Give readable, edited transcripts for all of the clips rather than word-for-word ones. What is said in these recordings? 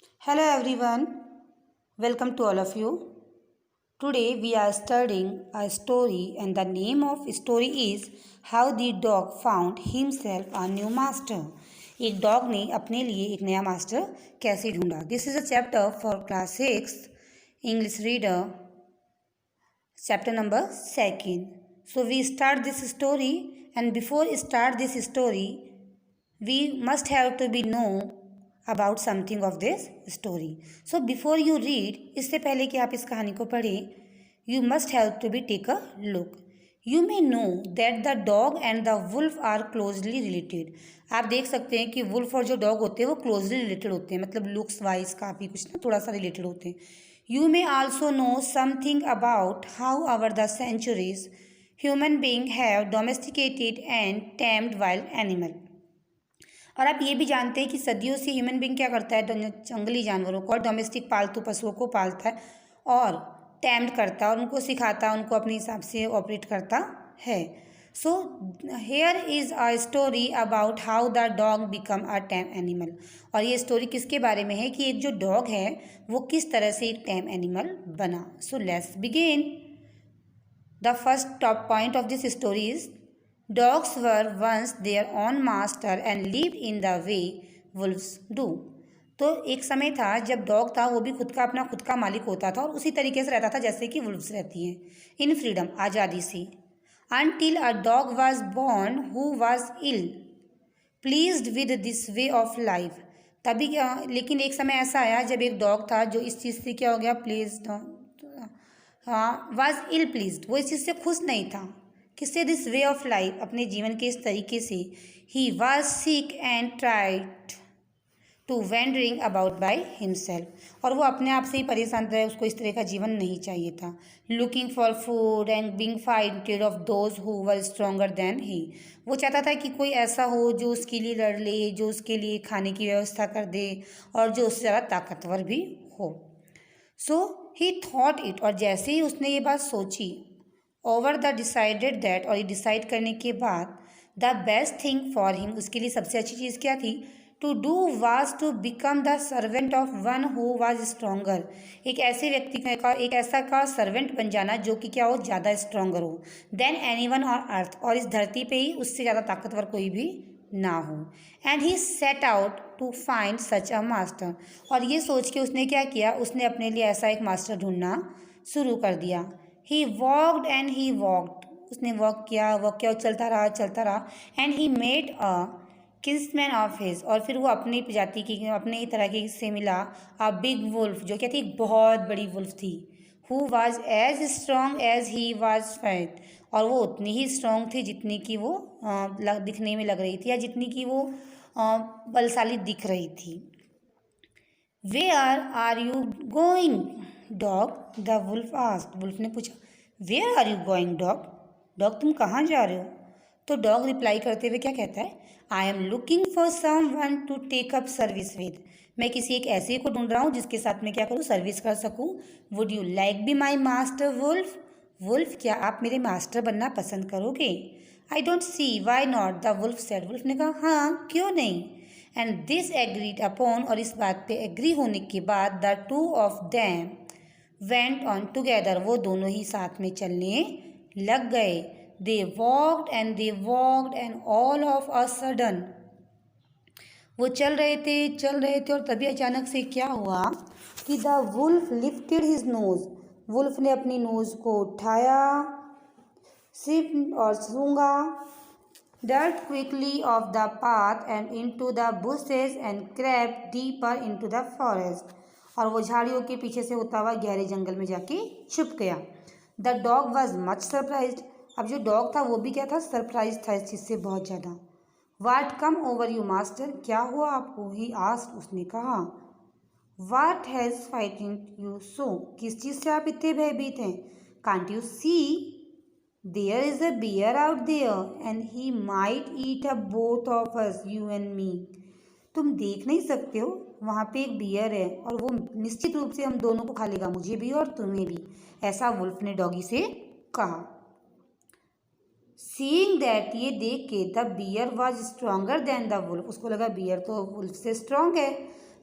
Hello everyone, welcome to all of you. Today we are studying a story and the name of story is How the Dog Found Himself a New Master. एक dog ने अपने लिए एक नया master कैसे ढूंढा. This is a chapter for class 6 English reader, chapter number 2. So we start this story, and before start this story we must have to be know about something of this story. So before you read, इससे पहले कि आप इस कहानी को पढ़ें, you must have to be take a look. You may know that the dog and the wolf are closely related. आप देख सकते हैं कि wolf और जो dog होते हैं वो closely related होते हैं, मतलब looks wise काफ़ी कुछ ना थोड़ा सा related होते हैं. You may also know something about how over the centuries human beings have domesticated and tamed wild animal. और आप ये भी जानते हैं कि सदियों से ह्यूमन बीइंग क्या करता है, जंगली जानवरों को और डोमेस्टिक पालतू पशुओं को पालता है और टैम्ड करता है और उनको सिखाता है, उनको अपने हिसाब से ऑपरेट करता है. So here is a story about how the dog become a time animal. और ये स्टोरी किसके बारे में है कि एक जो डॉग है वो किस तरह से एक टैम एनिमल बना. So let's begin. The first top point of this story is Dogs were once their own master and lived in the way wolves do. तो एक समय था जब डॉग था वो भी खुद का मालिक होता था और उसी तरीके से रहता था जैसे कि वुल्व्स रहती हैं, इन फ्रीडम, आज़ादी से. Until a dog was born who was ill pleased with this way of life. तभी क्या, लेकिन एक समय ऐसा आया जब एक डॉग था जो इस चीज़ से क्या हो गया, प्लीज, हाँ, वॉज इल प्लीज्ड, वो इस चीज़ से खुश नहीं था. किससे? दिस वे ऑफ लाइफ, अपने जीवन के इस तरीके से. He was sick and tried to wandering about by himself. और वो अपने आप से ही परेशान था, उसको इस तरह का जीवन नहीं चाहिए था. Looking for food and being fighted off those who were stronger than he. वो चाहता था कि कोई ऐसा हो जो उसके लिए लड़ ले, जो उसके लिए खाने की व्यवस्था कर दे और जो उससे ज़्यादा ताकतवर भी हो. सो ही थॉट इट, और जैसे ही उसने ये बात सोची, ओवर द डिसाइडेड दैट, और ये डिसाइड करने के बाद, the best thing for him, उसके लिए सबसे अच्छी चीज़ क्या थी, to do was to become the servant of one who was stronger. एक ऐसे व्यक्ति का, एक ऐसा का सर्वेंट बन जाना जो कि क्या हो, ज़्यादा स्ट्रोंगर हो than anyone on earth, और इस धरती पे ही उससे ज़्यादा ताकतवर कोई भी ना हो. And he set out to find such a master. और ये सोच के उसने क्या किया, उसने अपने लिए ऐसा एक मास्टर ढूंढना शुरू कर दिया. He walked and he walked, उसने वॉक किया, चलता रहा. And he made a kinsman of his, और फिर वो अपनी प्रजाति की, अपने ही तरह की से मिला. अ बिग वुल्फ, जो क्या थी, एक बहुत बड़ी वुल्फ थी. Who was as strong as he was fat, और वो उतनी ही स्ट्रॉन्ग थी जितनी कि वो दिखने में लग रही थी, या जितनी कि वो बलशाली दिख रही थी. Where are you going dog, the wolf asked. Wolf ने पूछा, where are you going dog, dog तुम कहाँ जा रहे हो. तो डॉग रिप्लाई करते हुए क्या कहता है, I am looking for someone to take up service with. मैं किसी एक ऐसे को ढूंढ रहा हूँ जिसके साथ मैं क्या करूँ, सर्विस कर सकूँ. Would you like be my master wolf, wolf क्या आप मेरे मास्टर बनना पसंद करोगे. I don't see why not, the wolf said. Wolf ने कहा, हाँ क्यों नहीं. एंड दिस एग्रीड अपॉन, और इस बात पे एग्री होने के बाद, the two of them went on together, वो दोनों ही साथ में चलने लग गए. They walked and all of a sudden, वो चल रहे थे और तभी अचानक से क्या हुआ कि the wolf lifted his nose, wolf ने अपनी नोज को उठाया, सिप और सूंघा. Dirt quickly off the path and into the bushes and crept deeper into the forest. और वो झाड़ियों के पीछे से होता हुआ गहरे जंगल में जाके छुप गया. The dog was much surprised. अब जो डॉग था वो भी क्या था, सरप्राइज था इस चीज़ से बहुत ज़्यादा. What come over you master, क्या हुआ आपको, ही आस्क्ड, उसने कहा. What has frightened you so, किस चीज़ से आप इतने भयभीत हैं. Can't you see there is a bear out there and he might eat up both of us, you and me. तुम देख नहीं सकते हो, वहाँ पे एक बियर है और वो निश्चित रूप से हम दोनों को खा लेगा, मुझे भी और तुम्हें भी, ऐसा वुल्फ ने डॉगी से कहा. सीइंग दैट, ये देख के, the bear was stronger than the wolf, उसको लगा बियर तो वुल्फ से स्ट्रॉन्ग है.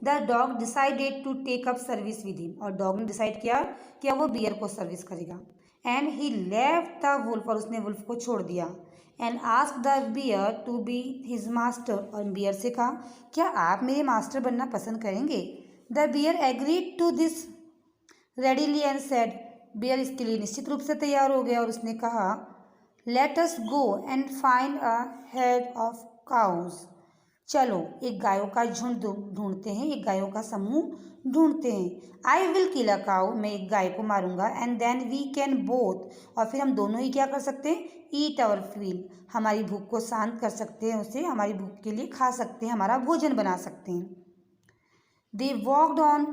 The dog decided to take up service with him, और डॉग ने डिसाइड किया कि अब वो बियर को सर्विस करेगा। And he left the wolf, और उसने वुल्फ को छोड़ दिया। And ask the bear to be his master, और बियर से कहा क्या आप मेरे मास्टर बनना पसंद करेंगे। The bear agreed to this readily and said, bear इसके लिए निश्चित रूप से तैयार हो गया और उसने कहा let us go and find a head of cows, चलो एक गायों का झुंड ढूंढते हैं, एक गायों का समूह ढूंढते हैं। I will kill a cow, मैं एक गाय को मारूंगा। And then we can both, और फिर हम दोनों ही क्या कर सकते हैं, ईट आवर फील, हमारी भूख को शांत कर सकते हैं, उसे हमारी भूख के लिए खा सकते हैं, हमारा भोजन बना सकते हैं। दे वॉकड ऑन,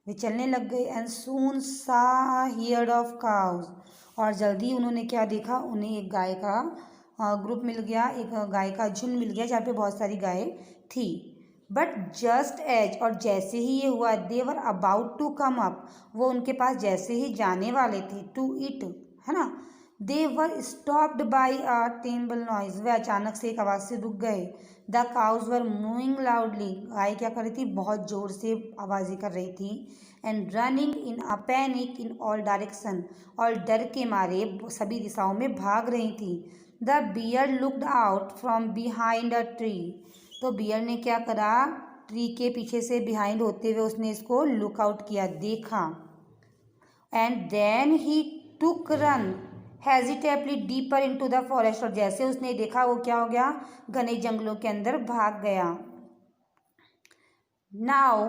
वे चलने लग गए। एंड सून सा हियर्ड ऑफ काउज, और जल्दी उन्होंने क्या देखा, उन्हें एक गाय का ग्रुप मिल गया, एक गाय का झुंड मिल गया जहाँ पे बहुत सारी गायें थी। बट जस्ट एज, और जैसे ही ये हुआ, दे were about to come up, वो उनके पास जैसे ही जाने वाले थे, टू इट, है ना, they were stopped by a terrible noise, वे अचानक से एक आवाज़ से रुक गए। The cows were moving loudly, गाय क्या कर रही थी, बहुत ज़ोर से आवाज़ें कर रही थी। And running in a panic in all direction, और डर के मारे सभी दिशाओं में भाग रही थी। The bear looked out from behind a tree, तो बियर ने क्या करा, ट्री के पीछे से बिहाइंड होते हुए उसने इसको लुक आउट किया, देखा। And then he took run hesitantly deeper into the forest, और जैसे उसने देखा वो क्या हो गया, घने जंगलों के अंदर भाग गया। Now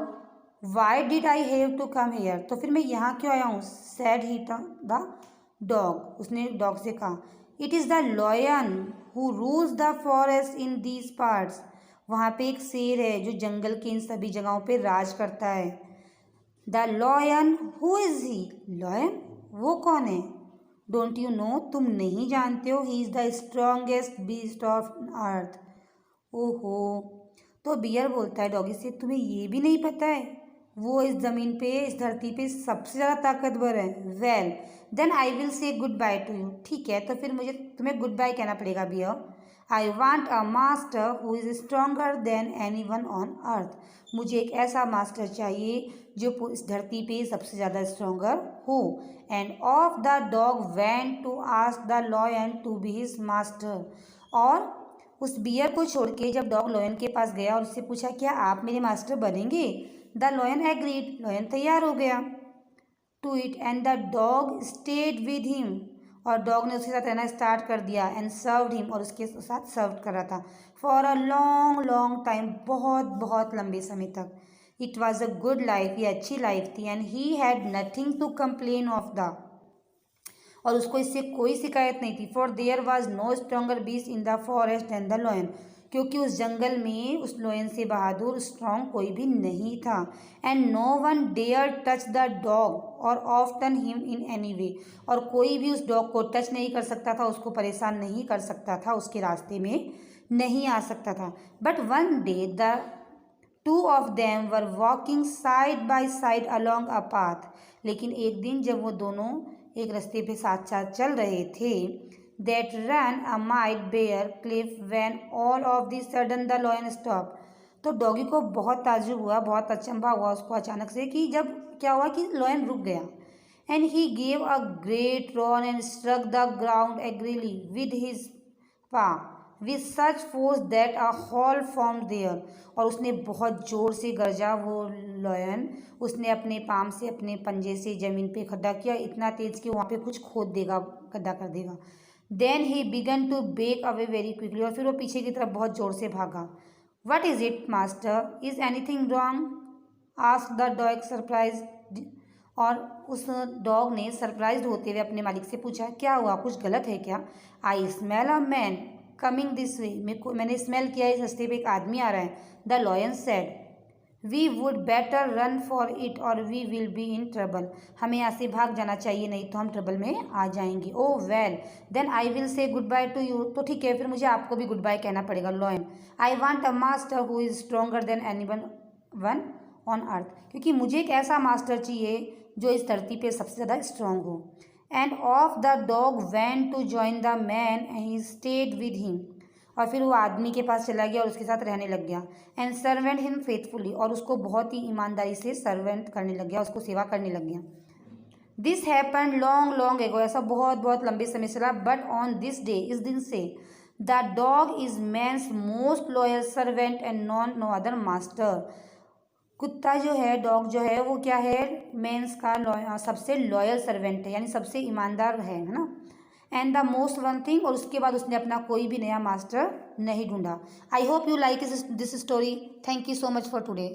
why did I have to come here, तो फिर मैं यहाँ क्यों आया हूँ, सैड ही द डॉग, उसने डॉग से कहा it is the lion who rules the forest in these parts, वहाँ पे एक शेर है जो जंगल के इन सभी जगहों पे राज करता है। The lion, who is he, lion वो कौन है, डोंट यू नो, तुम नहीं जानते हो, he is the strongest beast of earth. ओहो, तो बियर बोलता है डॉगी से तुम्हें ये भी नहीं पता है, वो इस ज़मीन पे, इस धरती पे सबसे ज़्यादा ताकतवर है। Well then I will say goodbye to you, ठीक है तो फिर मुझे तुम्हें गुड बाय कहना पड़ेगा bear. I want a master who is stronger than anyone on earth, मुझे एक ऐसा मास्टर चाहिए जो इस धरती पे सबसे ज़्यादा स्ट्रोंगर हो। And off the dog went to ask the lion to be his master, और उस बियर को छोड़ के जब डॉग लॉयन के पास गया और उससे पूछा क्या आप मेरे मास्टर बनेंगे। द लॉयन एग्रीड, लॉयन तैयार हो गया to it. And the dog stayed with him, और डॉग ने उसके साथ रहना स्टार्ट कर दिया। एंड सर्व्ड हिम, और उसके साथ सर्व कर रहा था। For a long long time, बहुत बहुत लंबे समय तक। It was a good life, ये अच्छी लाइफ थी। And he had nothing to complain of the, और उसको इससे कोई शिकायत नहीं थी। For there was no stronger beast in the forest than the lion, क्योंकि उस जंगल में उस लॉयन से बहादुर स्ट्रॉन्ग कोई भी नहीं था। And no one dare touch the dog or ऑफ्टन हिम इन एनी वे, और कोई भी उस डॉग को टच नहीं कर सकता था, उसको परेशान नहीं कर सकता था, उसके रास्ते में नहीं आ सकता था। But one day the two of them were walking side by side along a path, लेकिन एक दिन जब वो दोनों एक रास्ते पे साथ साथ चल रहे थे, that run a might bear cliff when all of the sudden the lion stop, तो डॉगी को बहुत ताज्जुब हुआ, बहुत अचंभा हुआ उसको अचानक से कि जब क्या हुआ कि लॉयन रुक गया। And he gave a great roar and struck the ground angrily with his paw with such force that a hole form there, और उसने बहुत जोर से गरजा वो लॉयन, उसने अपने पाम से, अपने पंजे से ज़मीन पे खड्डा किया, इतना तेज़ कि वहाँ पे कुछ खोद देगा, गड्ढा कर देगा। Then he began to back away very quickly, और फिर वो पीछे की तरफ बहुत ज़ोर से भागा। What is it master, is anything wrong, ask the dog surprise, और उस डॉग ने सरप्राइज होते हुए अपने मालिक से पूछा क्या हुआ, कुछ गलत है क्या। I smell a man coming this way, मैंने स्मेल किया इस रास्ते पे एक आदमी आ रहा है। The lion said we would better run for it और we will be in trouble, हमें यहाँ से भाग जाना चाहिए नहीं तो हम ट्रबल में आ जाएंगे। Oh well then I will say goodbye to you, तो ठीक है फिर मुझे आपको भी गुड बाय कहना पड़ेगा lion. I want a master who is stronger than anyone on अर्थ, क्योंकि मुझे एक ऐसा मास्टर चाहिए जो इस धरती पे सबसे ज़्यादा स्ट्रॉन्ग हो। And off the dog went to join the man and he stayed with him, और फिर वो आदमी के पास चला गया और उसके साथ रहने लग गया। एंड सर्वेंट हिम फेथफुली, और उसको बहुत ही ईमानदारी से सर्वेंट करने लग गया, उसको सेवा करने लग गया। This happen long long ago, ऐसा बहुत बहुत लंबे समय से रहा। बट ऑन दिस डे, इस दिन से the dog is man's most loyal servant and no other master. कुत्ता जो है, डॉग जो है, वो क्या है, मेंस का सबसे लॉयल सर्वेंट है, यानी सबसे ईमानदार है ना। And the most one thing, और उसके बाद उसने अपना कोई भी नया मास्टर नहीं ढूंढा। I hope you like this story. Thank you so much for today.